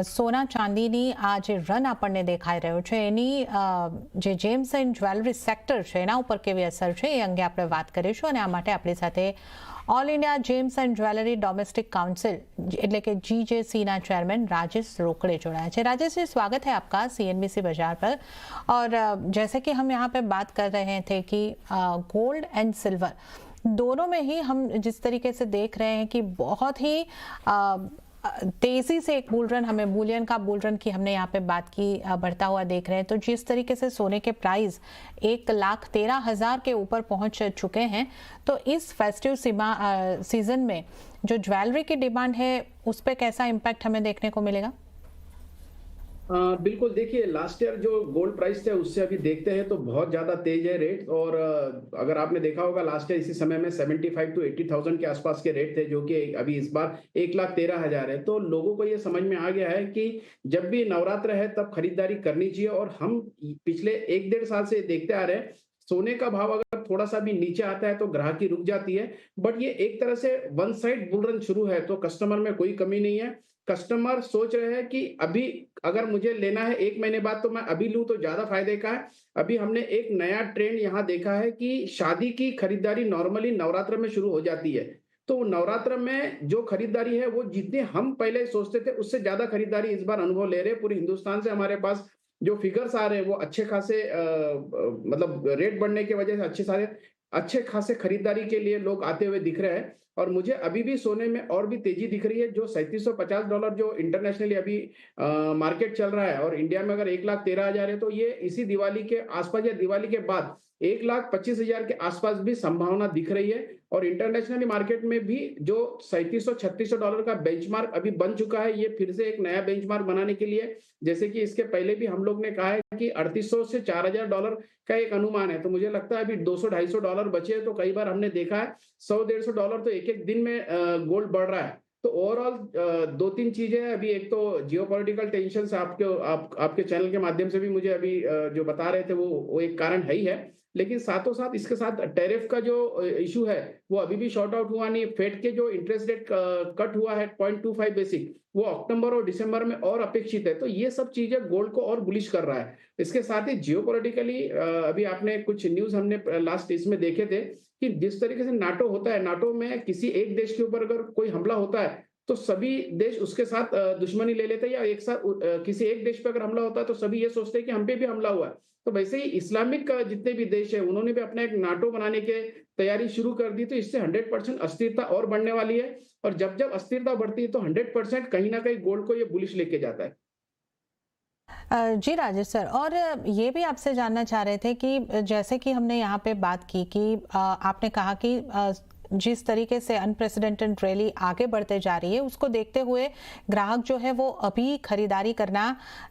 સોના ચાંદીની આ જે રન આપણને દેખાઈ રહ્યો છે એની જે જેમ્સ એન્ડ જ્વેલરી સેક્ટર છે એના ઉપર કેવી અસર છે એ અંગે આપણે વાત કરીશું અને આ માટે આપણી સાથે all India James and jewellery domestic council એટલે કે जीजेसी ना चेयरमैन राजेश रोकड़े जोड़ा है। राजेश जी, स्वागत है आपका सीएनबीसी बाजार पर। और जैसे कि हम यहाँ पे बात कर रहे थे कि गोल्ड एंड सिल्वर दोनों में ही हम जिस तरीके से देख रहे हैं कि बहुत ही तेजी से एक बुल रन, हमें बुलियन का बुल रन की हमने यहाँ पे बात की, बढ़ता हुआ देख रहे हैं। तो जिस तरीके से सोने के प्राइस 1,13,000 के ऊपर पहुंच चुके हैं, तो इस फेस्टिव सीजन में जो ज्वेलरी की डिमांड है उस पर कैसा इम्पैक्ट हमें देखने को मिलेगा? बिल्कुल, देखिए लास्ट ईयर जो गोल्ड प्राइस थे उससे अभी देखते हैं तो बहुत ज्यादा तेज है रेट। और अगर आपने देखा होगा लास्ट ईयर इसी समय में 75 to 80,000 के आसपास के रेट थे, जो कि अभी इस बार 1,13,000 है। तो लोगों को ये समझ में आ गया है कि जब भी नवरात्र है तब खरीदारी करनी चाहिए। और हम पिछले 1-1.5 साल से देखते आ रहे हैं, सोने का भाव अगर थोड़ा सा भी नीचे आता है तो ग्राहकी रुक जाती है। बट ये एक तरह से वन साइड बुल रन शुरू है, तो कस्टमर में कोई कमी नहीं है। कस्टमर सोच रहे हैं कि अभी अगर मुझे लेना है 1 महीने बाद तो मैं अभी लूं तो ज्यादा फायदे का है। अभी हमने एक नया ट्रेंड यहाँ देखा है कि शादी की खरीदारी नॉर्मली नवरात्र में शुरू हो जाती है। तो नवरात्र में जो खरीदारी है वो जितनी हम पहले सोचते थे उससे ज्यादा खरीदारी इस बार अनुभव ले रहे हैं। पूरे हिंदुस्तान से हमारे पास जो फिगर्स आ रहे हैं वो अच्छे खासे मतलब रेट बढ़ने की वजह से अच्छे खासे खरीदारी के लिए लोग आते हुए दिख रहे हैं। और मुझे अभी भी सोने में और भी तेजी दिख रही है। जो $3750 जो इंटरनेशनली अभी मार्केट चल रहा है और इंडिया में अगर 1,13,000 है, तो ये इसी दिवाली के आसपास या दिवाली के बाद 1,25,000 के आसपास भी संभावना दिख रही है। और इंटरनेशनली मार्केट में भी जो $3700-$3600 का बेंचमार्क अभी बन चुका है, ये फिर से एक नया बेंचमार्क बनाने के लिए, जैसे कि इसके पहले भी हम लोग ने कहा है कि $3,800 से $4,000 का एक अनुमान है। तो मुझे लगता है अभी $200-$250 बचे हैं। तो कई बार हमने देखा है $100-150 तो एक दिन में गोल्ड बढ़ रहा है। तो ओवरऑल 2-3 चीजें हैं अभी। एक तो जियोपॉलिटिकल टेंशन से आपके चैनल के माध्यम से भी मुझे अभी जो बता रहे थे वो एक कारण है ही है। लेकिन साथों साथ इसके साथ टैरिफ का जो इशू है वो अभी भी शॉर्ट आउट हुआ नहीं। फेड के जो इंटरेस्ट रेट कट हुआ है 0.25 बेसिक, वो अक्टूबर और दिसंबर में और अपेक्षित है। तो ये सब चीजें गोल्ड को और बुलिश कर रहा है। इसके साथ ही जियोपॉलिटिकली अभी आपने कुछ न्यूज हमने लास्ट इसमें देखे थे कि जिस तरीके से नाटो होता है, नाटो में किसी एक देश के ऊपर अगर कोई हमला होता है तो सभी देश उसके साथ दुश्मनी ले लेते हैं, या एक साथ किसी एक देश पे अगर हमला होता है तो सभी ये सोचते हैं कि हम पे भी हमला हुआ है। तो वैसे ही इस्लामिक जितने भी देश है उन्होंने भी अपना एक नाटो बनाने की तैयारी शुरू कर दी। तो इससे 100% अस्थिरता और बढ़ने वाली है। और जब जब अस्थिरता बढ़ती है तो 100% कहीं ना कहीं गोल्ड को ये बुलिश लेके जाता है। जी राजेश सर, और ये भी आपसे जानना चाह रहे थे कि जैसे कि हमने यहाँ पे बात की कि आपने कहा कि जिस तरीके से अनप्रेसिडेंटेड रैली आगे बढ़ते जा रही है उसको देखते हुए ग्राहक जो है वो अभी खरीदारी करना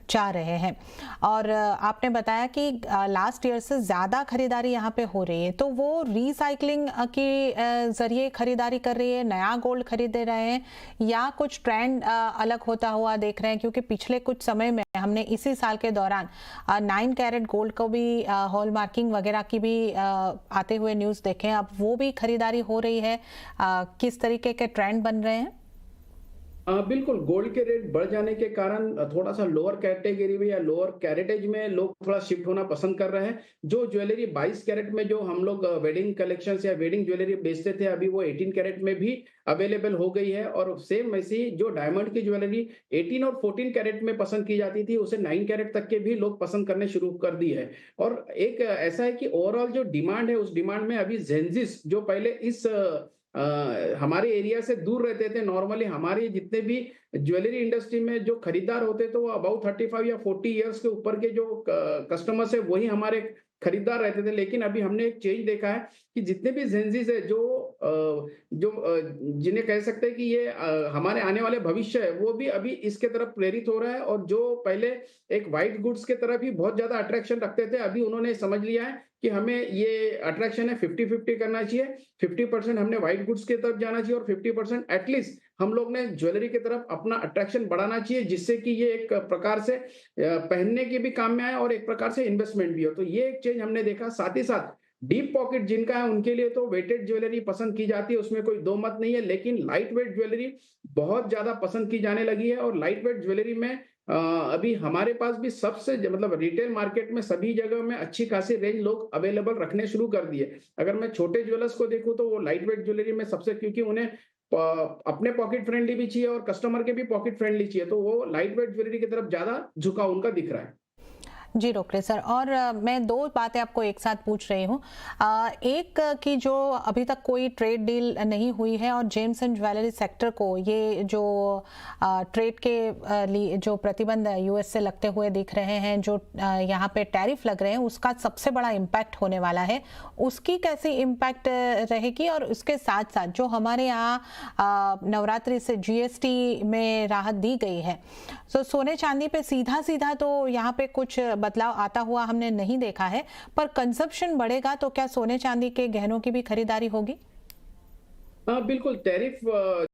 चाह रहे हैं। और आपने बताया कि लास्ट ईयर से ज़्यादा खरीदारी यहाँ पे हो रही है, तो वो रिसाइकलिंग के ज़रिए खरीदारी कर रही है, नया गोल्ड खरीद रहे हैं, या कुछ ट्रेंड अलग होता हुआ देख रहे हैं? क्योंकि पिछले कुछ समय में हमने इसी साल के दौरान 9 कैरेट गोल्ड को भी हॉल मार्किंग वगैरह की भी आते हुए न्यूज़ देखे हैं। अब वो भी खरीदारी हो रही है, किस तरीके के ट्रेंड बन रहे हैं? बिल्कुल, गोल्ड के रेट बढ़ जाने के कारण थोड़ा सा लोअर कैटेगरी में या लोअर कैरेटेज में लोग थोड़ा शिफ्ट होना पसंद कर रहे हैं। जो ज्वेलरी 22 कैरेट में जो हम लोग वेडिंग कलेक्शन या वेडिंग ज्वेलरी बेचते थे, अभी वो 18 कैरेट में भी अवेलेबल हो गई है। और सेम वैसे ही जो डायमंड की ज्वेलरी 18 और 14 कैरेट में पसंद की जाती थी, उसे 9 कैरेट तक के भी लोग पसंद करने शुरू कर दी है। और एक ऐसा है कि ओवरऑल जो डिमांड है उस डिमांड में अभी जेंजिस जो पहले इस हमारे एरिया से दूर रहते थे, नॉर्मली हमारे जितने भी ज्वेलरी इंडस्ट्री में जो खरीदार होते थे वो अबाउट 35 या 40 इयर्स के ऊपर के जो कस्टमर्स है वही हमारे खरीदार रहते थे। लेकिन अभी हमने एक चेंज देखा है कि जितने भी जेंजीज है जिन्हें कह सकते हैं कि ये हमारे आने वाले भविष्य है, वो भी अभी इसके तरफ प्रेरित हो रहा है। और जो पहले एक व्हाइट गुड्स के तरफ ही बहुत ज्यादा अट्रैक्शन रखते थे, अभी उन्होंने समझ लिया है कि हमें ये अट्रैक्शन है 50-50 करना चाहिए। 50% हमने व्हाइट गुड्स की तरफ जाना चाहिए और 50% एटलीस्ट हम लोग ने ज्वेलरी की तरफ अपना अट्रैक्शन बढ़ाना चाहिए, जिससे कि ये एक प्रकार से पहनने के भी काम में आए और एक प्रकार से इन्वेस्टमेंट भी हो। तो ये एक चेंज हमने देखा। साथ ही साथ डीप पॉकेट जिनका है उनके लिए तो वेटेड ज्वेलरी पसंद की जाती है, उसमें कोई दो मत नहीं है, लेकिन लाइट वेट ज्वेलरी बहुत ज्यादा पसंद की जाने लगी है। और लाइट वेट ज्वेलरी में अभी हमारे पास भी सबसे मतलब रिटेल मार्केट में सभी जगह में अच्छी खासी रेंज लोग अवेलेबल रखने शुरू कर दिए। अगर मैं छोटे ज्वेलर्स को देखूं तो वो लाइट वेट ज्वेलरी में सबसे, क्योंकि उन्हें अपने पॉकेट फ्रेंडली भी चाहिए और कस्टमर के भी पॉकेट फ्रेंडली चाहिए, तो वो लाइट वेट ज्वेलरी की तरफ ज्यादा झुकाव उनका दिख रहा है। जी रोकड़े सर, और मैं दो बातें आपको एक साथ पूछ रही हूँ। एक कि जो अभी तक कोई ट्रेड डील नहीं हुई है और जेम्स एंड ज्वेलरी सेक्टर को ये जो ट्रेड के लिए जो प्रतिबंध यूएस से लगते हुए दिख रहे हैं, जो यहाँ पे टैरिफ लग रहे हैं, उसका सबसे बड़ा इम्पैक्ट होने वाला है, उसकी कैसी इम्पैक्ट रहेगी? और उसके साथ साथ जो हमारे यहाँ नवरात्रि से जीएसटी में राहत दी गई है, तो सोने चांदी पे सीधा सीधा तो यहाँ पे कुछ बदलाव आता हुआ हमने नहीं देखा है, पर कंजप्शन बढ़ेगा तो क्या सोने चांदी के गहनों की भी खरीदारी होगी? हाँ बिल्कुल, टैरिफ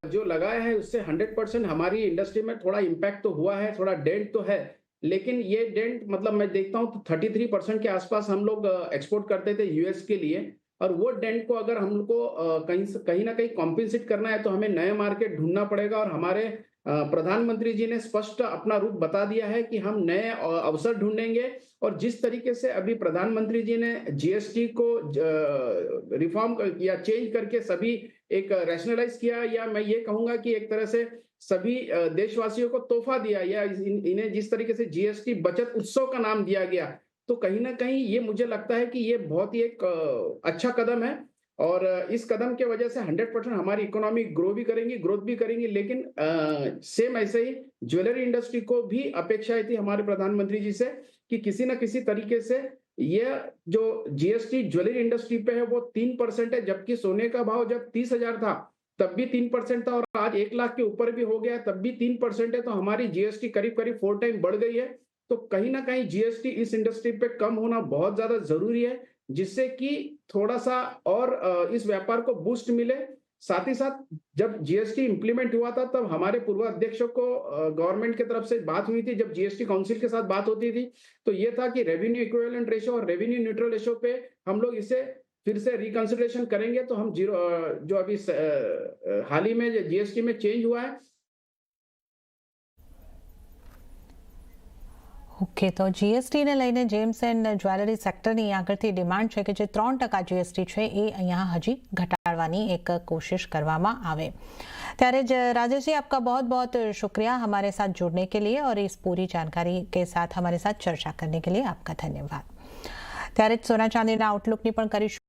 जो लगाया है उससे 100% हमारी इंडस्ट्री में थोड़ा इम्पैक्ट तो हुआ है, थोड़ा डेंट तो है। लेकिन ये डेंट मतलब मैं देखता हूँ तो 33% के आसपास हम लोग एक्सपोर्ट करते थे यूएस के लिए, और वो डेंट को अगर हमको कहीं ना कहीं कॉम्पेंसेट करना है तो हमें नए मार्केट ढूंढना पड़ेगा। और हमारे प्रधानमंत्री जी ने स्पष्ट अपना रूप बता दिया है कि हम नए अवसर ढूंढेंगे। और जिस तरीके से अभी प्रधानमंत्री जी ने जीएसटी को रिफॉर्म या चेंज करके सभी एक रैशनलाइज किया, या मैं ये कहूंगा कि एक तरह से सभी देशवासियों को तोहफा दिया, या इन्हें जिस तरीके से जीएसटी बचत उत्सव का नाम दिया गया, तो कहीं ना कहीं ये मुझे लगता है कि ये बहुत ही एक अच्छा कदम है। और इस कदम के वजह से 100% हमारी इकोनॉमी ग्रोथ भी करेंगी। लेकिन सेम ऐसे ही ज्वेलरी इंडस्ट्री को भी अपेक्षाएं थी हमारे प्रधानमंत्री जी से कि किसी न किसी तरीके से ये जो जीएसटी ज्वेलरी इंडस्ट्री पे है वो 3% है, जबकि सोने का भाव जब 30,000 था तब भी 3% था, और आज 1 लाख के ऊपर भी हो गया तब भी 3% है। तो हमारी जीएसटी करीब करीब 4 टाइम बढ़ गई है। तो कहीं ना कहीं जीएसटी इस इंडस्ट्री पे कम होना बहुत ज्यादा जरूरी है, जिससे कि थोड़ा सा और इस व्यापार को बूस्ट मिले। साथ ही साथ जब जीएसटी इंप्लीमेंट हुआ था तब हमारे पूर्व अध्यक्षों को गवर्नमेंट की तरफ से बात हुई थी, जब जीएसटी काउंसिल के साथ बात होती थी तो ये था कि रेवेन्यू इक्विवेलेंट रेशियो और रेवेन्यू न्यूट्रल रेशियो पे हम लोग इसे फिर से रिकंसिडरेशन करेंगे। तो हम जो अभी हाल ही में जीएसटी में चेंज हुआ है। ઓકે, તો જીએસટીને લઈને જેમ્સ એન્ડ જ્વેલરી સેક્ટરની આગળથી ડિમાન્ડ છે કે જે 3% જીએસટી છે એ અહીંયા હજી ઘટાડવાની એક કોશિશ કરવામાં આવે। ત્યારે राजेश जी, आपका बहुत बहुत शुक्रिया हमारे साथ जुड़ने के लिए और इस पूरी जानकारी के साथ हमारे साथ चर्चा करने के लिए आपका धन्यवाद। ત્યારે જ સોના ચાંદીના આઉટલુકની પણ કરીશું।